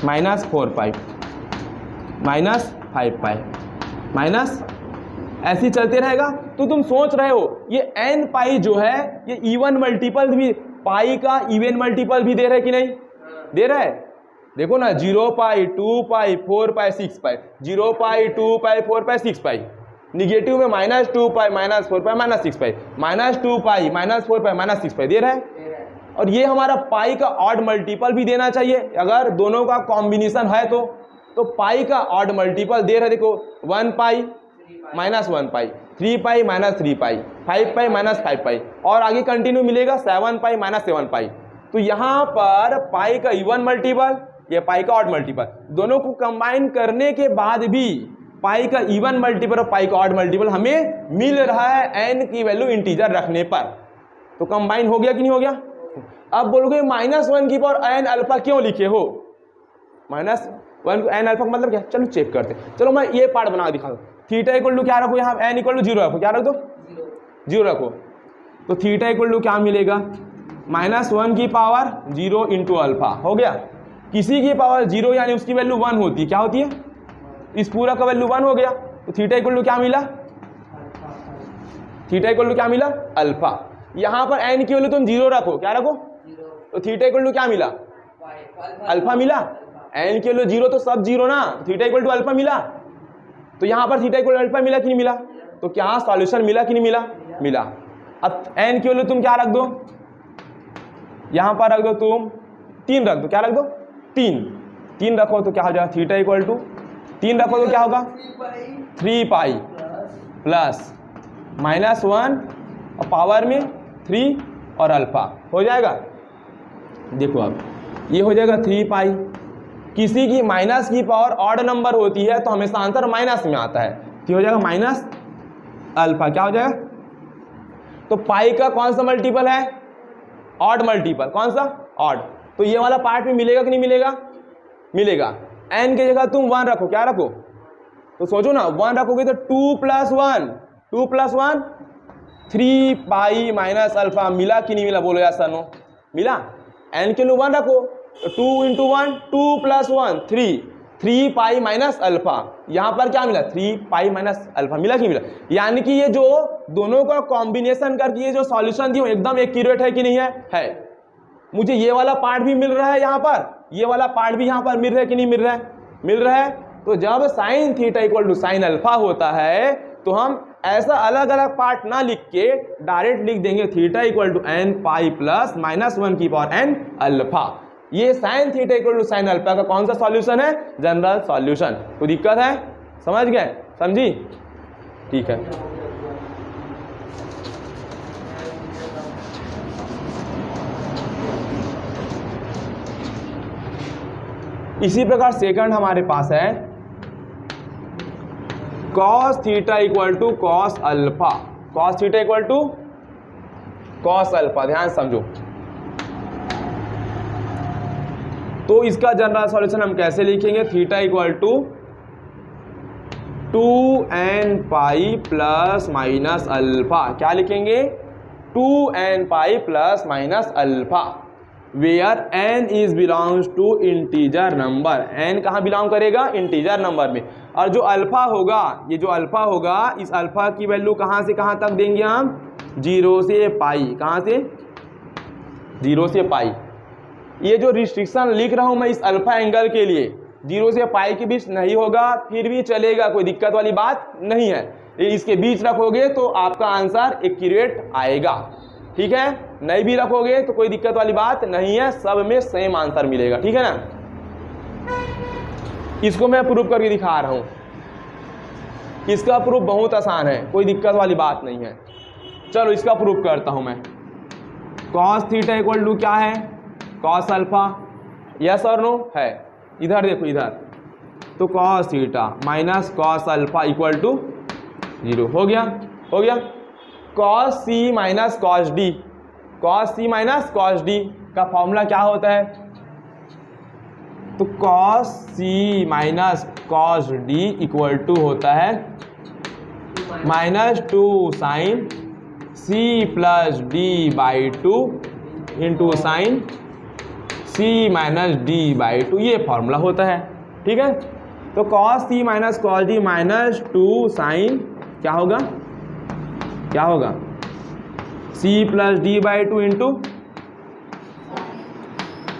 -4 पाई, -5 पाई, माइनस, ऐसे चलते रहेगा। तो तुम सोच रहे हो ये एन पाई जो है ये इवन मल्टीपल भी, पाई का इवन मल्टीपल भी दे रहा है कि नहीं दे रहा है? देखो ना, 0 पाई, 2 पाई, 4 पाई, 6 पाई, 0 पाई, 2 पाई, 4 पाई, 6 पाई, निगेटिव में -2 पाई, -4 पाई, -6 पाई, -2 पाई, -4 पाई, -6 पाई दे रहा है। और ये हमारा पाई का ऑड मल्टीपल भी देना चाहिए, अगर दोनों का कॉम्बिनेशन है तो पाई का ऑड मल्टीपल दे रहा है। देखो 1 पाई, -1 पाई, 3 पाई, -3 पाई, 5 पाई, -5 पाई, और आगे कंटिन्यू मिलेगा 7 पाई, -7 पाई। तो यहाँ पर पाई का इवन मल्टीपल, ये पाई का ऑड मल्टीपल, दोनों को कंबाइन करने के बाद भी पाई का इवन मल्टीपल और पाई का ऑड मल्टीपल हमें मिल रहा है एन की वैल्यू इंटीजर रखने पर। तो कंबाइन हो गया कि नहीं हो गया? अब बोलोगे -1 की पावर एन अल्फा क्यों लिखे हो? -1 एन अल्फा का मतलब क्या? चलो चेक करते, चलो मैं ये पार्ट बना दिखा दो। थीटा इक्वल टू क्या रखो, यहाँ एन इक्वल टू 0 रखो, क्या रख दो? 0 रखो। तो थीटा इक्वल टू क्या मिलेगा? -1 की पावर 0 इंटू अल्फा। हो गया। किसी की पावर 0 यानी उसकी वैल्यू 1 होती है, क्या होती है? इस पूरा का वैल्यू 1 हो गया। तो थीटा इक्वल टू क्या मिला? थीटा इक्वल टू क्या मिला? अल्फा। यहां पर एन की वैल्यू तुम 0 रखो, क्या रखो? तो थीटा इक्वल टू क्या मिला? अल्फा मिला। एन की वैल्यू 0 तो सब 0 ना, थीटा इक्वल टू अल्फा मिला। तो यहां पर थीटा इक्वल टू अल्फा मिला कि नहीं मिला? तो क्या सॉल्यूशन मिला कि नहीं मिला? मिला। अब एन की वैल्यू तुम क्या रख दो? यहां पर रख दो तुम 3 रख दो, क्या रख दो? 3 रखो तो क्या हो जाएगा? थीटा इक्वल टू 3 रखो तो क्या होगा? 3 पाई प्लस -1 और पावर में 3 और अल्फा हो जाएगा। देखो अब ये हो जाएगा 3 पाई। किसी की माइनस की पावर ऑड नंबर होती है तो हमेशा आंसर माइनस में आता है, तो हो जाएगा माइनस अल्फा। क्या हो जाएगा? तो पाई का कौन सा मल्टीपल है? Odd multiple. कौन सा? ऑड। तो ये वाला पार्ट में मिलेगा कि नहीं मिलेगा? मिलेगा। एन की जगह तुम 1 रखो, क्या रखो? तो सोचो ना, 1 रखोगे तो 2 + 1 3 पाई माइनस अल्फा। मिला कि नहीं मिला? बोलो यार सर नो। मिला। एन के लिए 1 रखो तो 2 इंटू 1 2 + 1 3 पाई माइनस अल्फा। यहां पर क्या मिला? 3 पाई माइनस अल्फा। मिला कि मिला? यानी कि ये जो दोनों का कॉम्बिनेशन करके ये जो सॉल्यूशन दी एकदम एक्यूरेट है कि नहीं है? है। मुझे ये वाला पार्ट भी मिल रहा है यहाँ पर, ये वाला पार्ट भी यहाँ पर मिल रहा है कि नहीं मिल रहा है? मिल रहा है। तो जब sine theta equal to sine alpha होता है तो हम ऐसा अलग अलग पार्ट ना लिख के डायरेक्ट लिख देंगे theta equal to n pi plus -1 की पावर एन अल्फा। ये sine theta equal to sine alpha का कौन सा सॉल्यूशन है? General solution. कोई दिक्कत है? समझ गए? समझी? ठीक है। इसी प्रकार सेकंड हमारे पास है cos theta equal to cos alpha. cos theta equal to cos alpha, ध्यान समझो। तो इसका जनरल सॉल्यूशन हम कैसे लिखेंगे? Theta equal to 2n pi plus minus alpha. क्या लिखेंगे? 2n pi plus minus alpha, where n is belongs to integer number. n कहाँ बिलोंग करेगा? इंटीजर नंबर में। और जो अल्फा होगा, ये जो अल्फा होगा, इस अल्फा की वैल्यू कहाँ से कहाँ तक देंगे हम? 0 से पाई। कहाँ से? 0 से पाई। ये जो रिस्ट्रिक्शन लिख रहा हूं मैं इस अल्फा एंगल के लिए, 0 से पाई के बीच नहीं होगा फिर भी चलेगा, कोई दिक्कत वाली बात नहीं है। इसके बीच रखोगे तो आपका आंसर एक्यूरेट आएगा, ठीक है। नहीं भी रखोगे तो कोई दिक्कत वाली बात नहीं है, सब में सेम आंसर मिलेगा, ठीक है ना। इसको मैं प्रूफ करके दिखा रहा हूं। इसका प्रूफ बहुत आसान है, कोई दिक्कत वाली बात नहीं है। चलो इसका प्रूफ करता हूं मैं। cos थीटा इक्वल टू क्या है? cos alpha. यस और नो है? इधर देखो इधर, तो cos theta minus cos alpha equal to 0 हो गया। हो गया। cos c minus cos d, cos c minus cos d का फॉर्मूला क्या होता है? तो cos c minus cos d equal to होता है -2 sine c plus d by 2 into sine c minus d by 2, ये फॉर्मूला होता है, ठीक है। तो cos c minus cos d -2 sine क्या होगा? क्या होगा? c plus d by 2 into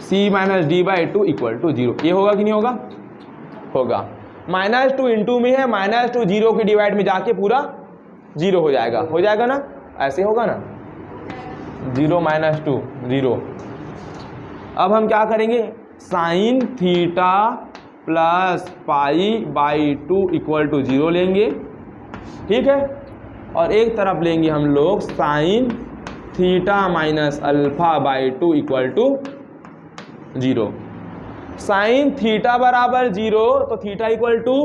c minus d by 2 equal to 0। ये होगा कि नहीं होगा? होगा। -2 इंटू में है, -2 0 के डिवाइड में जाके पूरा 0 हो जाएगा। हो जाएगा ना? ऐसे होगा ना, 0 -2 0। अब हम क्या करेंगे? Sine theta plus pi by 2 equal to 0 लेंगे, ठीक है। और एक तरफ लेंगे हम लोग sine theta minus alpha by 2 equal to 0। Sine theta बराबर 0, तो थीटा इक्वल टू,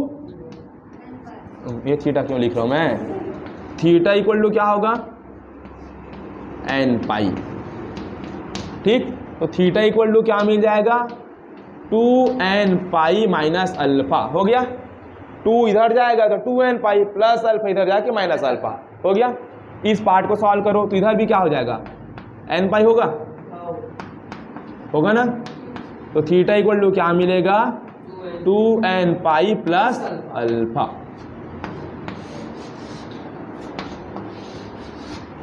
ये थीटा क्यों लिख रहा हूं मैं? थीटा इक्वल टू क्या होगा? n पाई, ठीक। तो थीटा इक्वल टू क्या मिल जाएगा? 2n pi minus alpha. हो गया। 2 इधर जाएगा तो 2n पाई प्लस अल्फा इधर जाके माइनस अल्फा। हो गया। इस पार्ट को सॉल्व करो तो इधर भी क्या हो जाएगा? n पाई होगा, होगा ना। तो थीटा इक्वल टू क्या मिलेगा? 2n pi plus alpha.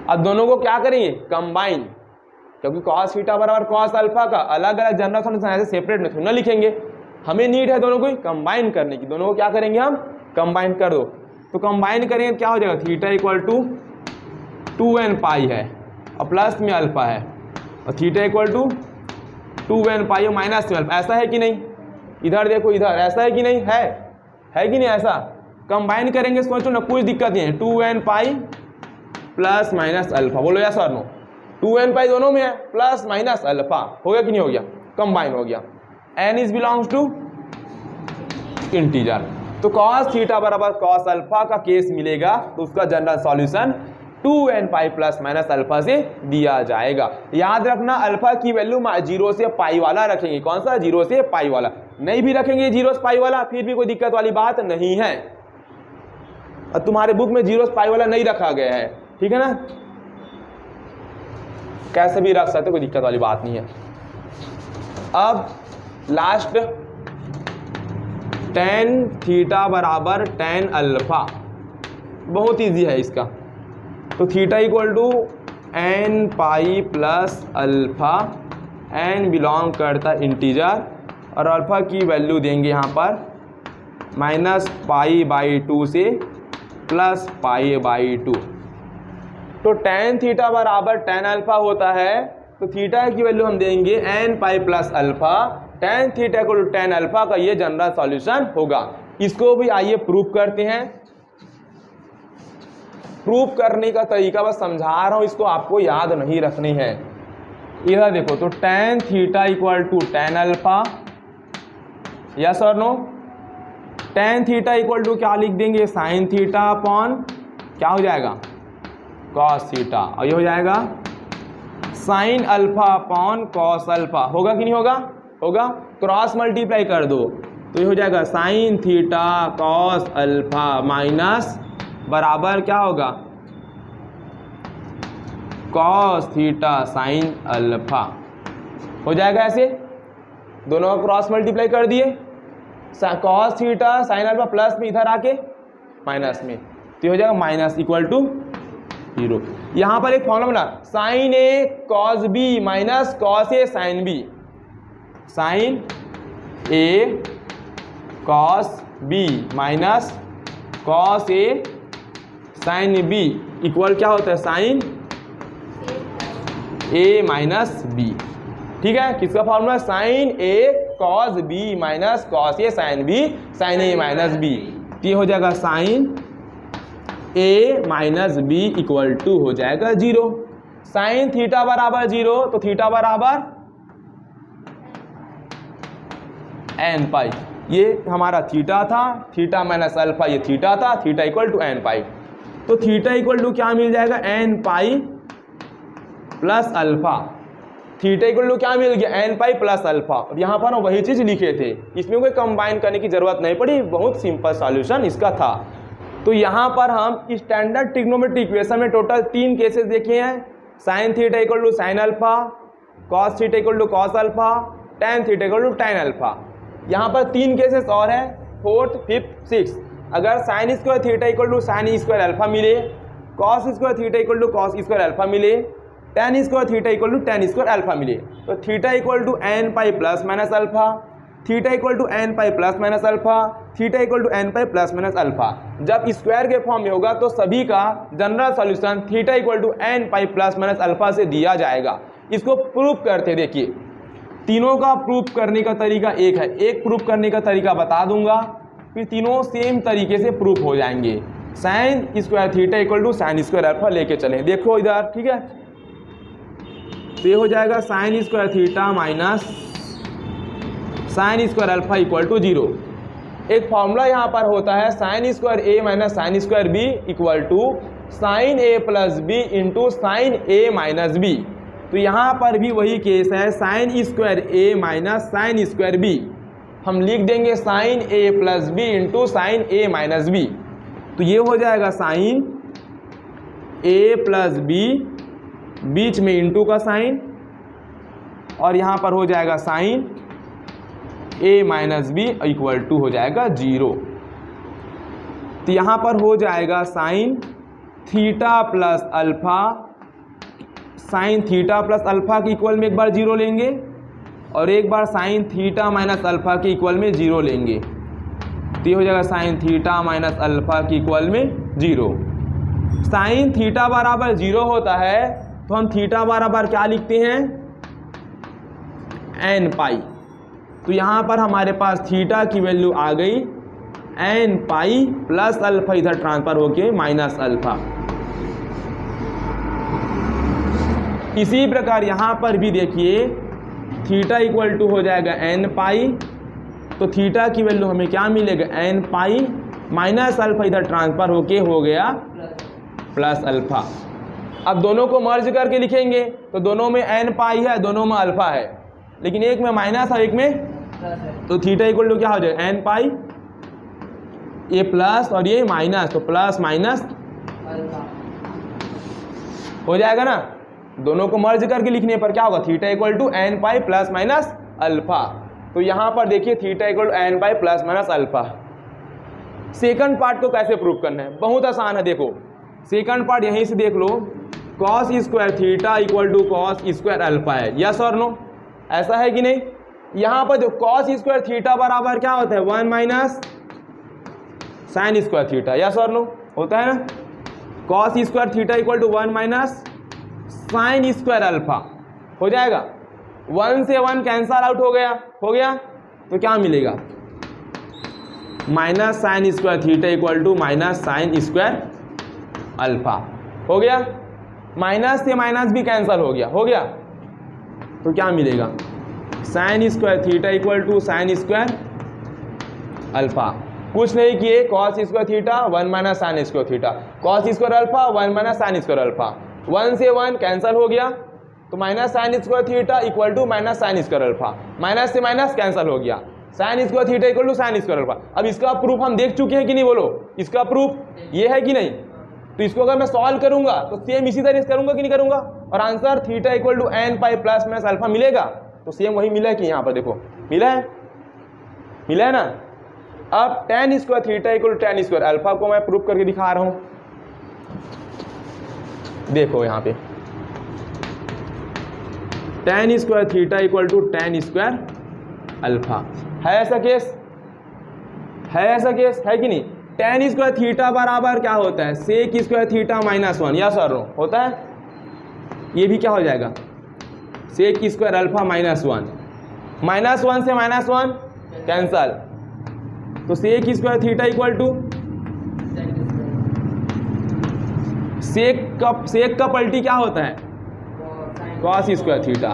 अब दोनों को क्या करेंगे? कंबाइन, क्योंकि cos थीटा बराबर cos अल्फा का अलग अलग जनरल सॉल्यूशन ऐसे सेपरेट में थोड़ा लिखेंगे, हमें नीड है दोनों को कंबाइन करने की। दोनों को क्या करेंगे हम? कंबाइन कर दो। तो कंबाइन करेंगे क्या हो जाएगा? थीटा इक्वल टू 2n पाई है और प्लस में अल्फा है, और थीटा इक्वल टू 2n पाई और माइनस में अल्फा। ऐसा है कि नहीं? इधर देखो, इधर ऐसा है कि नहीं? है कि नहीं? ऐसा कंबाइन करेंगे, सोचो ना, कुछ दिक्कत नहीं है। 2n pi plus minus alpha, बोलो यस और नो। 2n पाई दोनों में है, प्लस माइनस अल्फा। हो गया कि नहीं हो गया? कंबाइन हो गया। n is belongs to integer. तो cos थीटा बराबर cos अल्फा का केस मिलेगा तो उसका general solution 2n pi plus minus alpha से दिया जाएगा। याद रखना, अल्फा की वैल्यू 0 से पाई वाला रखेंगे। कौन सा? 0 से पाई वाला। नहीं भी रखेंगे 0 से पाई वाला फिर भी कोई दिक्कत वाली बात नहीं है। और तुम्हारे बुक में 0 से पाई वाला नहीं रखा गया है, ठीक है ना। कैसे भी रख सकते, कोई दिक्कत वाली बात नहीं है। अब लास्ट tan थीटा बराबर tan अल्फा, बहुत इजी है इसका। तो theta equal to n pi plus alpha, n belong करता इंटीजर, और अल्फा की वैल्यू देंगे यहाँ पर -पाई/2 से +पाई/2। तो tan थीटा बराबर tan अल्फा होता है, तो थीटा की वैल्यू हम देंगे n pi plus alpha. tan theta को tan अल्फा का ये जनरल सॉल्यूशन होगा। इसको भी आइए प्रूफ करते हैं। प्रूफ करने का तरीका बस समझा रहा हूं, इसको आपको याद नहीं रखनी है। इधर देखो, तो tan theta equal to tan alpha yes और no. Tan theta equal to क्या लिख देंगे, साइन थीटा अपॉन क्या हो जाएगा, कॉस थीटा, और ये हो जाएगा sine alpha upon cos alpha. होगा कि नहीं होगा, होगा। क्रॉस मल्टीप्लाई कर दो तो ये हो जाएगा sine theta cos alpha minus बराबर क्या होगा, कॉस थीटा साइन अल्फा। हो जाएगा ऐसे, दोनों का क्रॉस मल्टीप्लाई कर दिए, cos theta sine alpha plus में इधर आके माइनस में, तो ये हो जाएगा माइनस इक्वल टू 0। यहाँ पर एक फॉर्मूला बना, sign a cos b minus cos a sine b, sine a cos b minus cos a sine B equal क्या होता है, साइन ए माइनस बी। ठीक है, किसका formula, sine a cos b minus cos a sine b, sine a minus b. ये हो जाएगा sine a minus b equal to हो जाएगा 0। साइन थीटा बराबर 0 तो थीटा बराबर एन पाई, ये हमारा थीटा था, थीटा माइनस अल्फा ये थीटा था, theta equal to n pi. तो थीटा इक्वल टू क्या मिल जाएगा, n pi plus alpha. Theta equal to क्या मिल गया, एन पाई प्लस अल्फा। और यहाँ पर हम वही चीज़ लिखे थे, इसमें कोई कंबाइन करने की जरूरत नहीं पड़ी, बहुत सिंपल सॉल्यूशन इसका था। तो यहाँ पर हम स्टैंडर्ड ट्रिग्नोमेट्रिक इक्वेशन में टोटल 3 केसेस देखे हैं, sine theta equal to sine alpha, cos theta equal to cos alpha, tan theta equal to tan alpha. यहाँ पर 3 केसेस और हैं, 4th, 5th, 6th। अगर sine square theta equal to sine square alpha मिले, cos square theta equal to cos square alpha मिले, tan square theta equal to tan square alpha मिले, तो theta equal to n pi plus minus alpha, theta equal to n pi plus minus alpha, theta equal to n pi plus minus alpha. जब स्क्वायर के फॉर्म में होगा तो सभी का general solution theta equal to n pi plus minus alpha से दिया जाएगा। इसको प्रूफ करते, देखिए तीनों का प्रूफ करने का तरीका एक है, एक प्रूफ करने का तरीका बता दूंगा, फिर तीनों सेम तरीके से प्रूफ हो जाएंगे। Sine square theta equal to sine square alpha लेके चलें, देखो इधर, ठीक है। तो ये हो जाएगा sine square theta minus sine square alpha equal to 0। एक फॉर्मूला यहाँ पर होता है, sine square a minus sine square b equal to sine a plus b into sine a minus b. तो यहाँ पर भी वही केस है, sine square a minus sine square b, हम लिख देंगे sine a plus b into sine a minus b. तो ये हो जाएगा साइन ए प्लस बी, बीच में इंटू का साइन, और यहाँ पर हो जाएगा sine a minus b equal to हो जाएगा 0। तो यहाँ पर हो जाएगा sine theta plus alpha, sine theta plus alpha के इक्वल में एक बार 0 लेंगे और एक बार साइन थीटा माइनस अल्फा के इक्वल में 0 लेंगे, तो ये हो जाएगा साइन थीटा माइनस अल्फा के इक्वल में 0। साइन थीटा बराबर 0 होता है तो हम थीटा बराबर क्या लिखते हैं, एन पाई। तो यहाँ पर हमारे पास थीटा की वैल्यू आ गई एन पाई प्लस अल्फा, इधर ट्रांसफर होके माइनस अल्फा। इसी प्रकार यहाँ पर भी देखिए, थीटा इक्वल टू हो जाएगा एन पाई, तो थीटा की वैल्यू हमें क्या मिलेगा, एन पाई माइनस अल्फा, इधर ट्रांसफर होके हो गया प्लस अल्फा। अब दोनों को मर्ज करके लिखेंगे तो दोनों में एन पाई है, दोनों में अल्फा है, लेकिन एक में माइनस है एक में, तो थीटा इक्वल टू क्या हो जाएगा, एन पाई, ये प्लस और ये माइनस, तो प्लस माइनस हो जाएगा ना। दोनों को मर्ज करके लिखने पर क्या होगा, theta equal to n pi plus minus alpha. तो यहाँ पर देखिए theta equal to n pi plus minus alpha. Second part को कैसे प्रूव करना है, बहुत आसान है। देखो सेकंड पार्ट यहीं से देख लो, cos square theta equal to cos square alpha है, यस और नो, ऐसा है कि नहीं। यहाँ पर जो कॉस स्क्वायर थीटा बराबर क्या होता है, 1 minus sine square theta, yes और नो होता है ना। Cos square theta equal to 1 minus sine square alpha हो जाएगा, 1 से 1 कैंसल आउट हो गया, तो क्या मिलेगा, minus sine square theta equal to minus sine square alpha हो गया। माइनस से माइनस भी कैंसल हो गया, तो क्या मिलेगा, sine square theta equal to sine square alpha, कुछ नहीं किए, cos square theta 1 minus sine square theta, cos square alpha 1 minus sine square alpha, 1 से 1 कैंसिल हो गया, तो minus sine square theta equal to minus sine square alpha, minus से माइनस कैंसिल हो गया, sine square theta equal to sine square alpha. अब इसका प्रूफ हम देख चुके हैं कि नहीं, बोलो इसका प्रूफ ये है कि नहीं। तो इसको अगर मैं सॉल्व करूंगा तो सेम इसी तरह से करूंगा कि नहीं करूंगा, और answer theta equal to n pi plus minus alpha मिलेगा। तो सेम वही मिला है कि यहाँ पर देखो मिला है, मिला है ना। अब tan square theta equal to tan square alpha को मैं प्रूफ करके दिखा रहा हूं, देखो यहाँ पे tan square theta equal to tan square alpha. है ऐसा केस, है ऐसा केस, है कि नहीं। tan स्क्वायर थीटा बराबर क्या होता है, सेक स्क्वायर थीटा माइनस 1, या सर होता है, ये भी क्या हो जाएगा sec square alpha minus 1, minus 1 से माइनस 1 कैंसल, तो sec square theta equal to sec का पलटी क्या होता है कॉस स्क्वायर थीटा,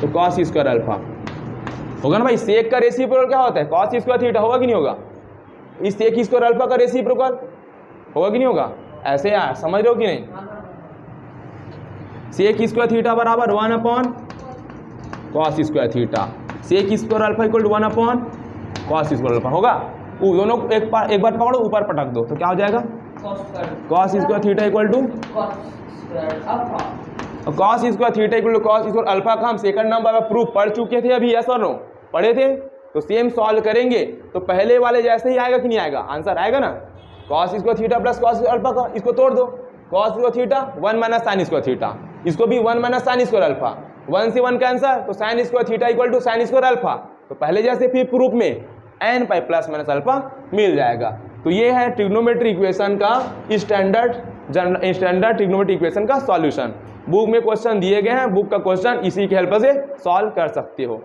तो कॉस स्क्वायर अल्फा होगा ना भाई। सेक का रेसिप्रोकल क्या होता है कॉस स्क्वायर थीटा, होगा कि नहीं होगा। इस सेक स्क्वायर अल्फा का रेसिप्रोकल होगा कि नहीं होगा, ऐसे यार समझ रहे हो कि नहीं। सेक स्क्वायर थीटा बराबर 1 upon cos square theta, sec square alpha equal to 1 upon cos square alpha होगा। वो दोनों एक बार पकड़ो ऊपर पटक दो, तो क्या हो जाएगा cos square theta equal to cos square theta equal to cos square alpha का हम सेकंड नंबर में प्रूफ पढ़ चुके थे अभी, यस और नो पढ़े थे। तो सेम सॉल्व करेंगे तो पहले वाले जैसे ही आएगा कि नहीं आएगा, आंसर आएगा ना cos square theta plus cos alpha का, इसको तोड़ दो, cos square theta 1 minus sine square theta, इसको भी 1 माइनस साइन स्क्वायर अल्फा, 1 से 1 कैंसर, तो sine square theta equal to sine square alpha. तो पहले जैसे फिर प्रूफ में n pi plus minus alpha मिल जाएगा। तो ये है ट्रिग्नोमेट्री इक्वेशन का स्टैंडर्ड ट्रिग्नोमेट्री इक्वेशन का सॉल्यूशन। बुक में क्वेश्चन दिए गए हैं, बुक का क्वेश्चन इसी की हेल्प से सॉल्व कर सकते हो।